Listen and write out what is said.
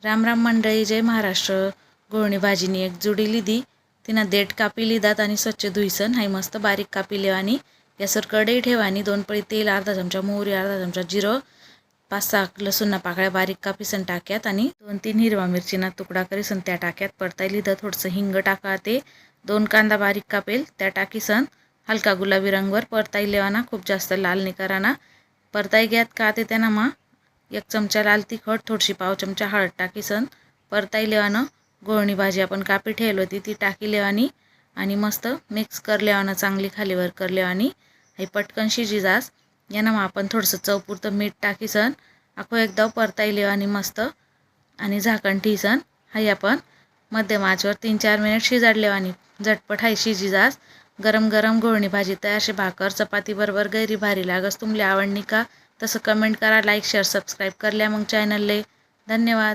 राम राम मंडळी, जय महाराष्ट्र. घोळणी भाजीनी एक जुडी लिधी, तिना देठ कापी लिदात आणि स्वच्छ धुईसन. हाई मस्त बारीक कापी लेवानी गॅसवर कढई ठेवानी. 2 पळी तेल, अर्धा चमचा मोहरी, अर्धा चमचा जिरं, 5-6 लसूणना पाकळ्या बारीक कापीसन टाक्यात आणि 2-3 हिरवा मिरचीना तुकडा करीसन त्या टाक्यात परताई लिधं. थोडंसं हिंग टाका, ते 2 कांदा बारीक कापेल त्या टाकीसन हलका गुलाबी रंगवर परताई लेवाना. खूप जास्त लाल नाही कराना. परताई घ्यात का ते त्यांना मा 1 चमचा लाल तिखट, थोडीशी पाव चमचा हळद टाकीसन परताई लेवानं. घोळणी भाजी आपण कापी ठेवली होती ती टाकी लेवानी आणि मस्त मिक्स कर लेवानं, चांगली खालीवर कर लेवानी. हे पटकन शिजी जास यानं मग आपण थोडंसं चवपुरतं मीठ टाकीसन आखो एकदा परताई लेवानी मस्त आणि झाकण ठेवीसन. हाई आपण मध्यम आचवर 3-4 मिनिट शिजाड लेवानी. झटपट हाई शिजी जास. गरम गरम घोळणी भाजी तयार शे. भाकर चपाती बरोबर गैरी भारी लागस. तुमले आवडनी का तसं कमेंट करा, लाईक शेअर सबस्क्राईब करल्या मग चॅनलले. धन्यवाद.